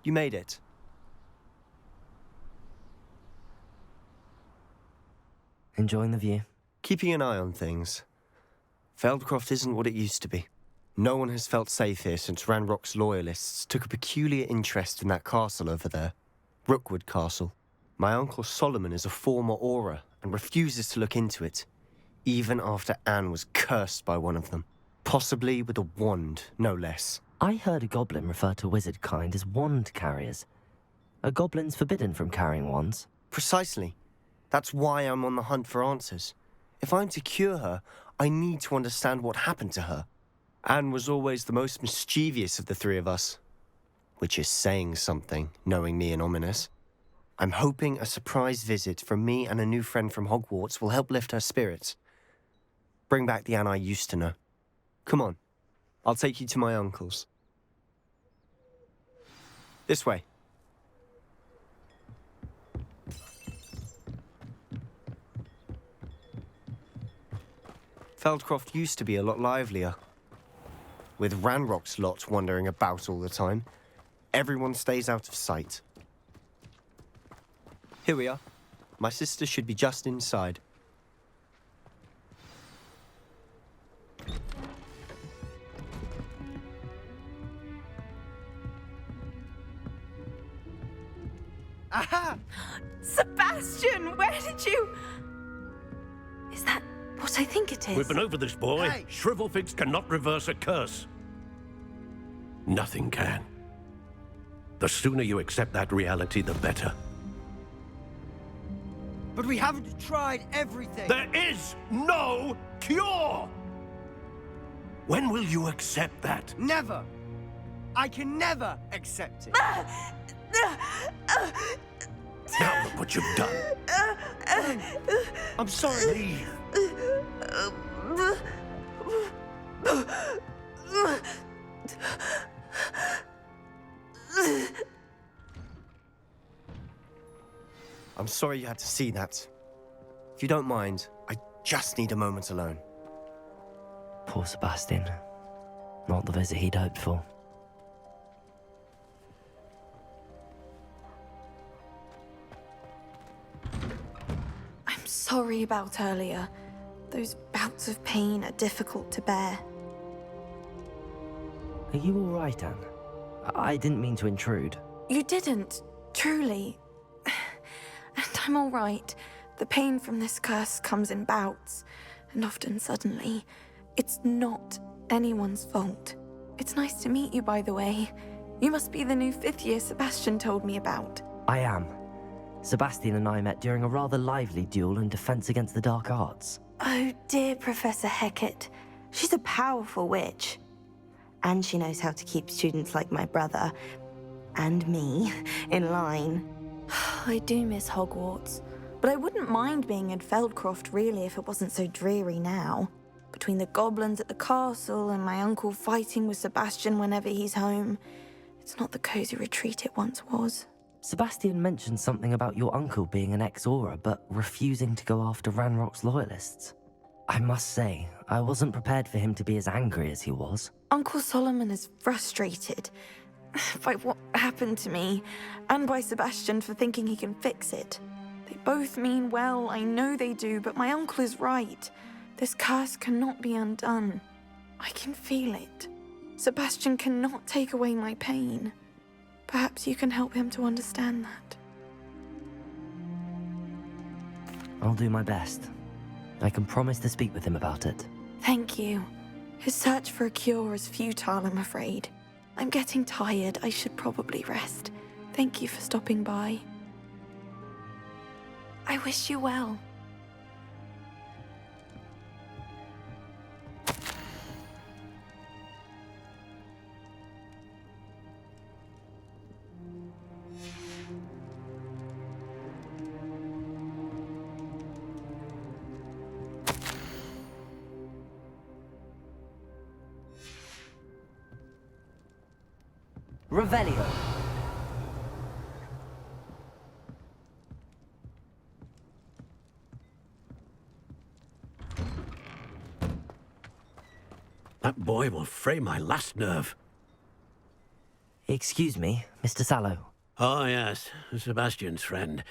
You made it. Enjoying the view? Keeping an eye on things. Feldcroft isn't what it used to be. No one has felt safe here since Ranrock's loyalists took a peculiar interest in that castle over there. Rookwood Castle. My uncle Solomon is a former Auror and refuses to look into it, even after Anne was cursed by one of them. Possibly with a wand, no less. I heard a goblin refer to wizard kind as wand carriers. Are goblins forbidden from carrying wands? Precisely. That's why I'm on the hunt for answers. If I'm to cure her, I need to understand what happened to her. Anne was always the most mischievous of the three of us. Which is saying something, knowing me and Ominous. I'm hoping a surprise visit from me and a new friend from Hogwarts will help lift her spirits. Bring back the Anne I used to know. Come on, I'll take you to my uncle's. This way. Feldcroft used to be a lot livelier. With Ranrock's lot wandering about all the time, everyone stays out of sight. Here we are. My sister should be just inside. Aha! Sebastian, where did you... Is that what I think it is? We've been over this, boy. Hey! Shrivelfigs cannot reverse a curse. Nothing can. The sooner you accept that reality, the better. But we haven't tried everything. There is no cure! When will you accept that? Never. I can never accept it. Now look what you've done. I'm sorry. Leave. I'm sorry you had to see that. If you don't mind, I just need a moment alone. Poor Sebastian. Not the visit he'd hoped for. I'm sorry about earlier. Those bouts of pain are difficult to bear. Are you all right, Anne? I didn't mean to intrude. You didn't, truly. And I'm all right. The pain from this curse comes in bouts, and often suddenly. It's not anyone's fault. It's nice to meet you, by the way. You must be the new 5th year Sebastian told me about. I am. Sebastian and I met during a rather lively duel in defense against the dark arts. Oh dear, Professor Hecat. She's a powerful witch. And she knows how to keep students like my brother, and me, in line. I do miss Hogwarts, but I wouldn't mind being in Feldcroft really if it wasn't so dreary now. Between the goblins at the castle and my uncle fighting with Sebastian whenever he's home, it's not the cozy retreat it once was. Sebastian mentioned something about your uncle being an ex-Auror, but refusing to go after Ranrock's loyalists. I must say, I wasn't prepared for him to be as angry as he was. Uncle Solomon is frustrated by what happened to me, and by Sebastian for thinking he can fix it. They both mean well, I know they do, but my uncle is right. This curse cannot be undone. I can feel it. Sebastian cannot take away my pain. Perhaps you can help him to understand that. I'll do my best. I can promise to speak with him about it. Thank you. His search for a cure is futile, I'm afraid. I'm getting tired. I should probably rest. Thank you for stopping by. I wish you well. Revelio. That boy will fray my last nerve. Excuse me, Mr. Sallow. Oh, yes, Sebastian's friend.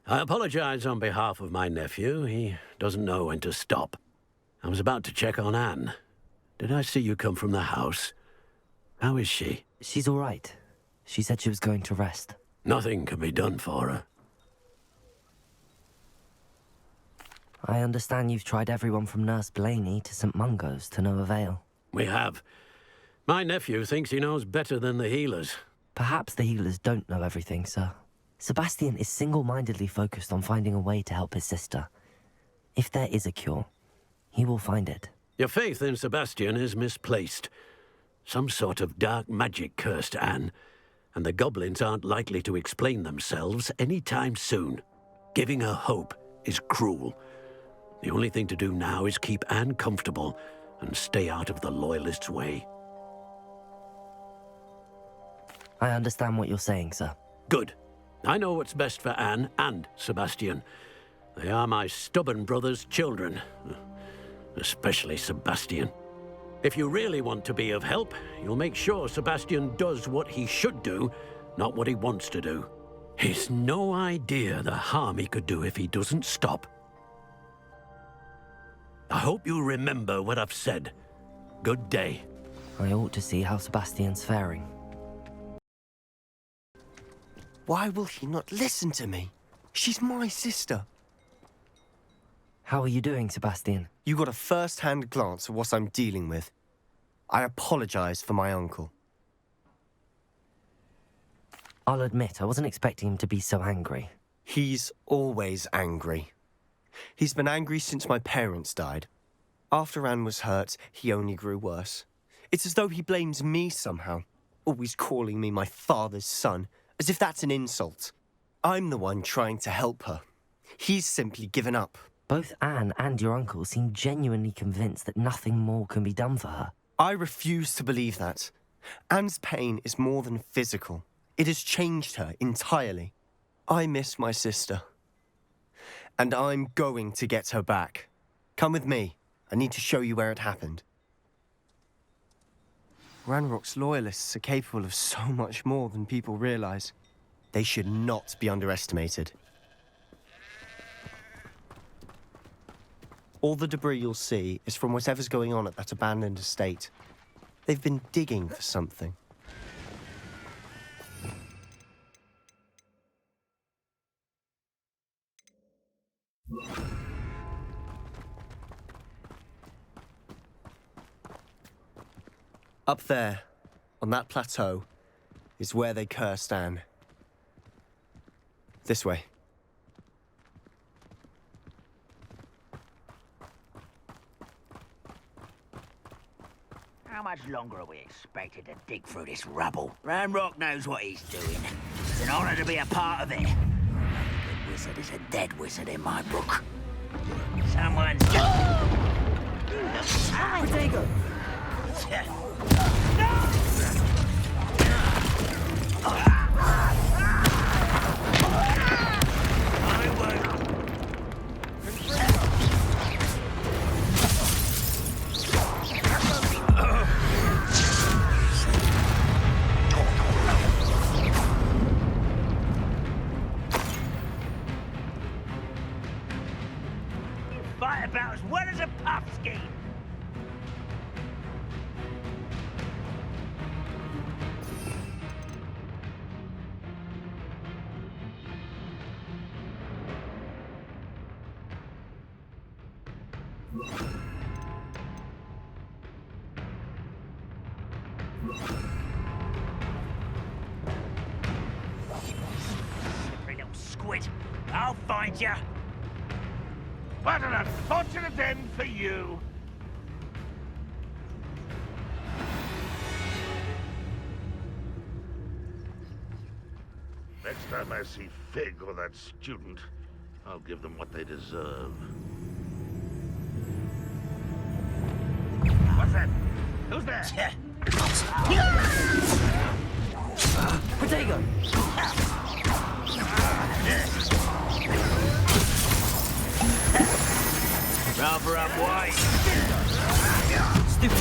I apologize on behalf of my nephew. He doesn't know when to stop. I was about to check on Anne. Did I see you come from the house? How is she? She's all right. She said she was going to rest. Nothing can be done for her. I understand you've tried everyone from Nurse Blaney to St. Mungo's to no avail. We have. My nephew thinks he knows better than the healers. Perhaps the healers don't know everything, sir. Sebastian is single-mindedly focused on finding a way to help his sister. If there is a cure, he will find it. Your faith in Sebastian is misplaced. Some sort of dark magic cursed Anne, and the goblins aren't likely to explain themselves anytime soon. Giving her hope is cruel. The only thing to do now is keep Anne comfortable and stay out of the Loyalists' way. I understand what you're saying, sir. Good. I know what's best for Anne and Sebastian. They are my stubborn brother's children. Especially Sebastian. If you really want to be of help, you'll make sure Sebastian does what he should do, not what he wants to do. He's no idea the harm he could do if he doesn't stop. I hope you remember what I've said. Good day. I ought to see how Sebastian's faring. Why will he not listen to me? She's my sister. How are you doing, Sebastian? You got a first-hand glance at what I'm dealing with. I apologize for my uncle. I'll admit, I wasn't expecting him to be so angry. He's always angry. He's been angry since my parents died. After Anne was hurt, he only grew worse. It's as though he blames me somehow, always calling me my father's son, as if that's an insult. I'm the one trying to help her. He's simply given up. Both Anne and your uncle seem genuinely convinced that nothing more can be done for her. I refuse to believe that. Anne's pain is more than physical. It has changed her entirely. I miss my sister. And I'm going to get her back. Come with me. I need to show you where it happened. Ranrock's loyalists are capable of so much more than people realize. They should not be underestimated. All the debris you'll see is from whatever's going on at that abandoned estate. They've been digging for something. Up there, on that plateau, is where they cursed Anne. This way. How much longer are we expected to dig through this rubble? Ranrock knows what he's doing. It's an honor to be a part of it. A good wizard is a dead wizard in my book. Someone's... Protego! Fight about as well as a puff scheme. Slippery little squid. I'll find you. What an unfortunate end for you! Next time I see Fig or that student, I'll give them what they deserve. What's that? Who's there? Protego! Rather up white. Stupid.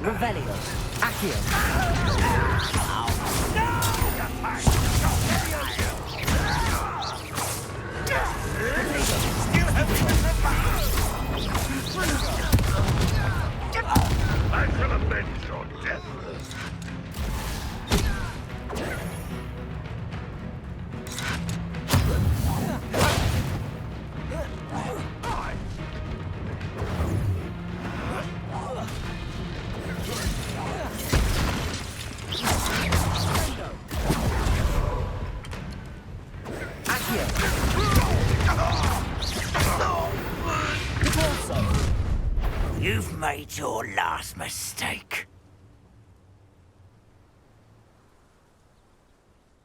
Revelio. Action. I shall avenge your death. You've made your last mistake.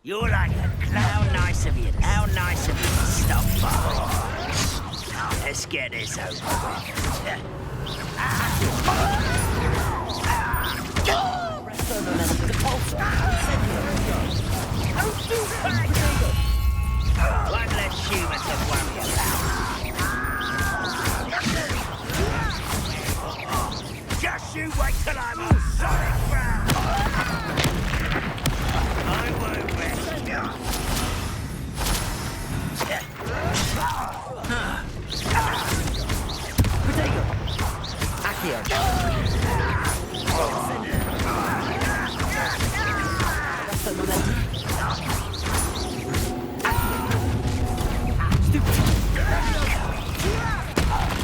You're like a clown. How nice of you to stop by. Let's get this over. One less human to worry about. Just you wait till I'm on solid ground. I won't rest.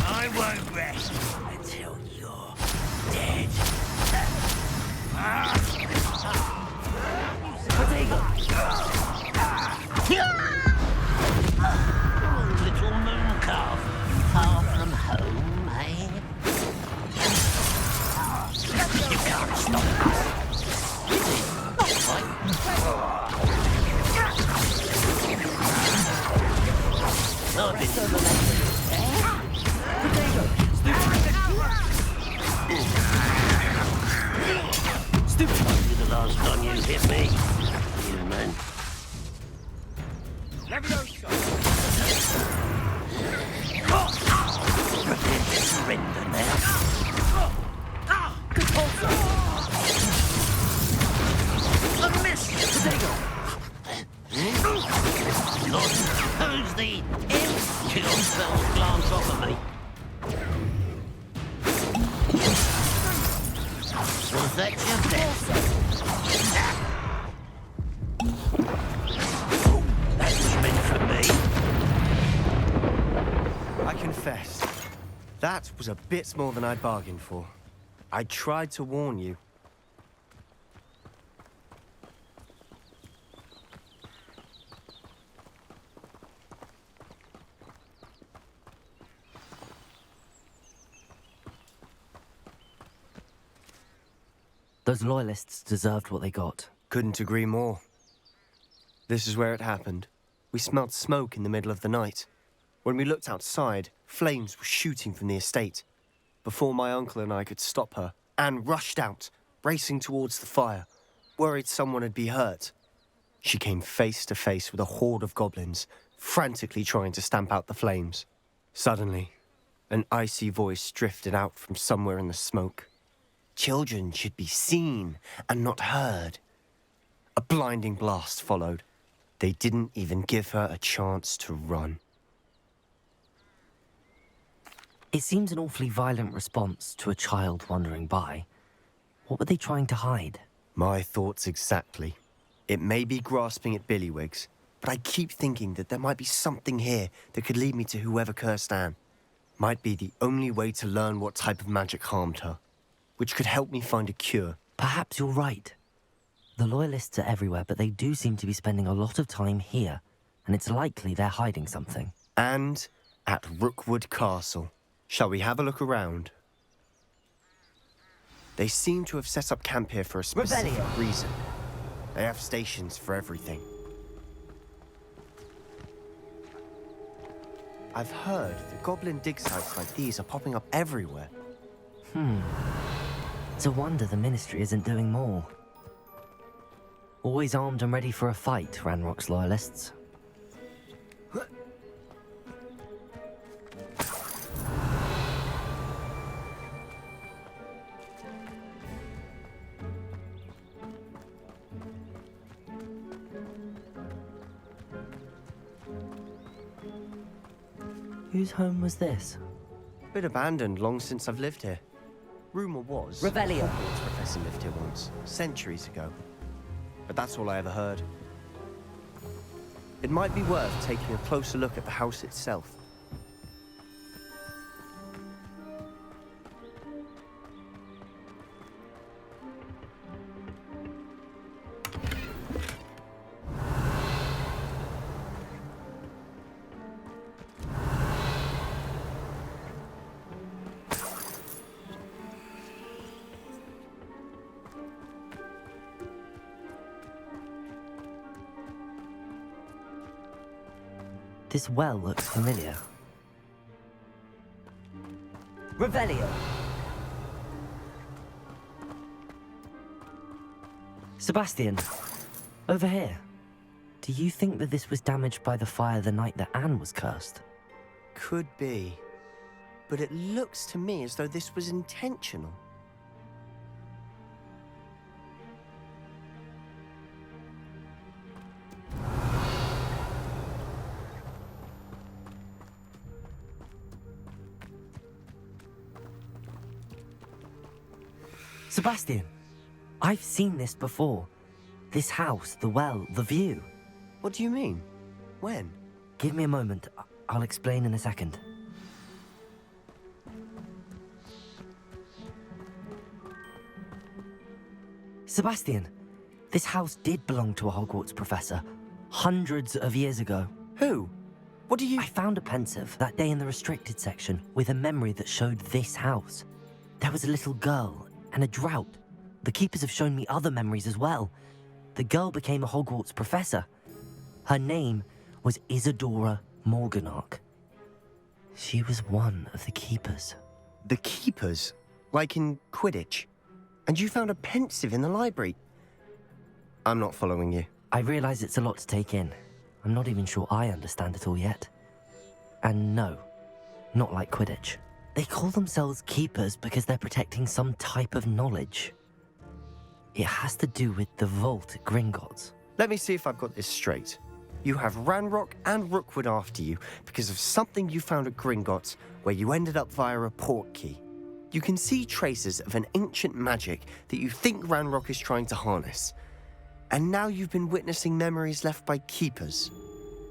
I won't rest until you're dead. Little moon calf, far from home, eh? You can't stop Stupid. You're the last time you hit me, you man. Prepare to surrender now. A miss! Lord, who's the imp? Kill spells glance off of me. Was that your best? That was meant for me. I confess, that was a bit more than I bargained for. I tried to warn you. Those loyalists deserved what they got. Couldn't agree more. This is where it happened. We smelled smoke in the middle of the night. When we looked outside, flames were shooting from the estate. Before my uncle and I could stop her, Anne rushed out, racing towards the fire, worried someone had been hurt. She came face to face with a horde of goblins, frantically trying to stamp out the flames. Suddenly, an icy voice drifted out from somewhere in the smoke. Children should be seen and not heard. A blinding blast followed. They didn't even give her a chance to run. It seems an awfully violent response to a child wandering by. What were they trying to hide? My thoughts exactly. It may be grasping at Billywigs, but I keep thinking that there might be something here that could lead me to whoever cursed Anne. Might be the only way to learn what type of magic harmed her, which could help me find a cure. Perhaps you're right. The Loyalists are everywhere, but they do seem to be spending a lot of time here, and it's likely they're hiding something. And at Rookwood Castle. Shall we have a look around? They seem to have set up camp here for a specific reason. They have stations for everything. I've heard that goblin dig sites like these are popping up everywhere. It's a wonder the Ministry isn't doing more. Always armed and ready for a fight, Ranrock's Loyalists. Whose home was this? Bit abandoned long since I've lived here. Rumour was... Revelio. Hogwarts professor lived here once, centuries ago. But that's all I ever heard. It might be worth taking a closer look at the house itself. This well looks familiar. Revelio! Sebastian, over here. Do you think that this was damaged by the fire the night that Anne was cursed? Could be. But it looks to me as though this was intentional. Sebastian, I've seen this before. This house, the well, the view. What do you mean? When? Give me a moment. I'll explain in a second. Sebastian, this house did belong to a Hogwarts professor, hundreds of years ago. Who? What do you... I found a pensive that day in the restricted section with a memory that showed this house. There was a little girl and a drought. The keepers have shown me other memories as well. The girl became a Hogwarts professor. Her name was Isadora Morganach. She was one of the keepers. The keepers? Like in Quidditch? And you found a pensive in the library? I'm not following you. I realize it's a lot to take in. I'm not even sure I understand it all yet. And no, not like Quidditch. They call themselves keepers because they're protecting some type of knowledge. It has to do with the vault at Gringotts. Let me see if I've got this straight. You have Ranrock and Rookwood after you because of something you found at Gringotts where you ended up via a port key. You can see traces of an ancient magic that you think Ranrock is trying to harness. And now you've been witnessing memories left by keepers.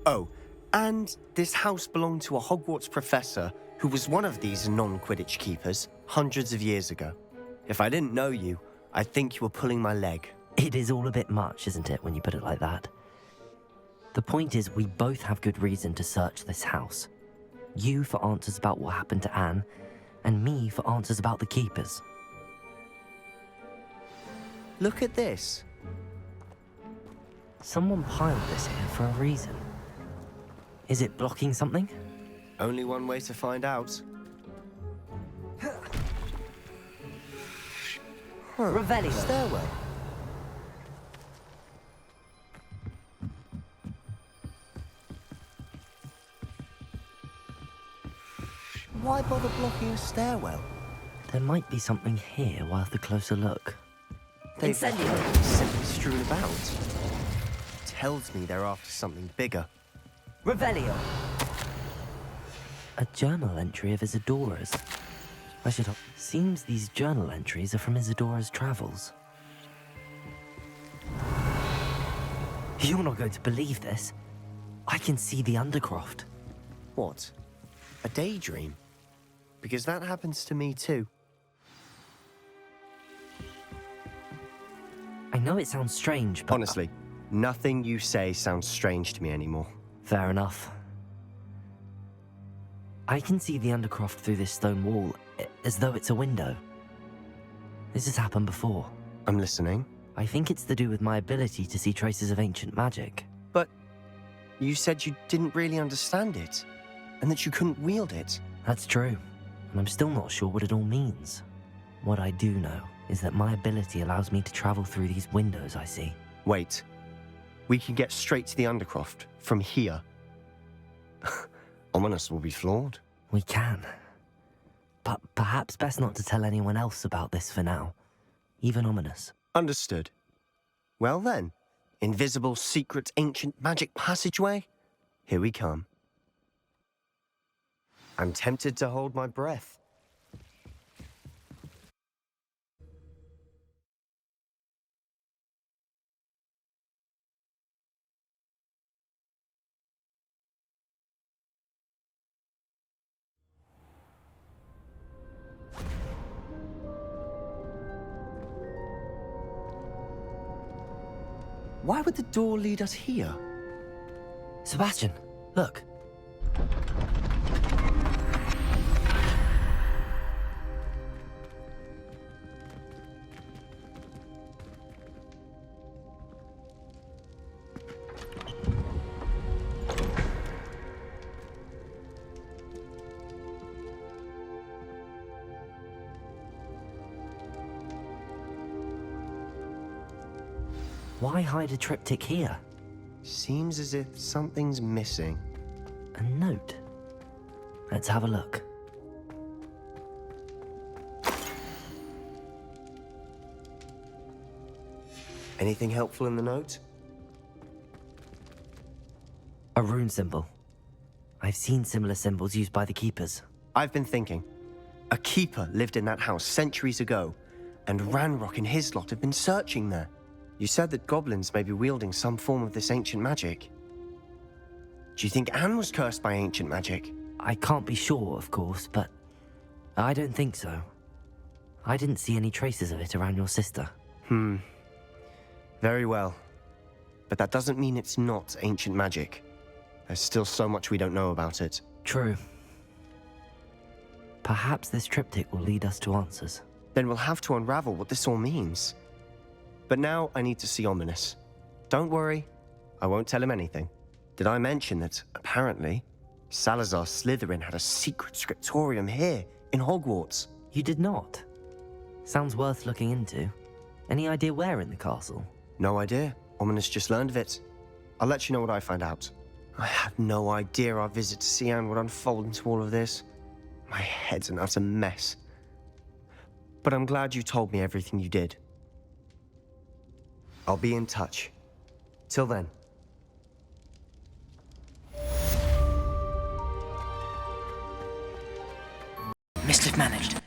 Oh, and this house belonged to a Hogwarts professor who was one of these non-Quidditch keepers hundreds of years ago. If I didn't know you, I'd think you were pulling my leg. It is all a bit much, isn't it, when you put it like that? The point is, we both have good reason to search this house. You for answers about what happened to Anne, and me for answers about the keepers. Look at this. Someone piled this here for a reason. Is it blocking something? Only one way to find out. Revelio. Stairwell. Why bother blocking a stairwell? There might be something here worth a closer look. They've Incendio. simply strewn about. Tells me they're after something bigger. Revelio. A journal entry of Isadora's. I should have... Seems these journal entries are from Isadora's travels. You're not going to believe this. I can see the Undercroft. What? A daydream? Because that happens to me too. I know it sounds strange, but... Honestly, nothing you say sounds strange to me anymore. Fair enough. I can see the Undercroft through this stone wall, as though it's a window. This has happened before. I'm listening. I think it's to do with my ability to see traces of ancient magic. But you said you didn't really understand it, and that you couldn't wield it. That's true, and I'm still not sure what it all means. What I do know is that my ability allows me to travel through these windows I see. Wait. We can get straight to the Undercroft from here. Ominous will be floored. We can. But perhaps best not to tell anyone else about this for now. Even Ominous. Understood. Well then, invisible, secret, ancient magic passageway? Here we come. I'm tempted to hold my breath. Why would the door lead us here? Sebastian, look. Why hide a triptych here? Seems as if something's missing. A note. Let's have a look. Anything helpful in the note? A rune symbol. I've seen similar symbols used by the keepers. I've been thinking. A keeper lived in that house centuries ago, and Ranrock and his lot have been searching there. You said that goblins may be wielding some form of this ancient magic. Do you think Anne was cursed by ancient magic? I can't be sure, of course, but I don't think so. I didn't see any traces of it around your sister. Very well. But that doesn't mean it's not ancient magic. There's still so much we don't know about it. True. Perhaps this triptych will lead us to answers. Then we'll have to unravel what this all means. But now I need to see Ominous. Don't worry, I won't tell him anything. Did I mention that, apparently, Salazar Slytherin had a secret scriptorium here in Hogwarts? You did not? Sounds worth looking into. Any idea where in the castle? No idea. Ominous just learned of it. I'll let you know what I find out. I had no idea our visit to Cian would unfold into all of this. My head's an utter mess. But I'm glad you told me everything you did. I'll be in touch. Till then. Mischief managed.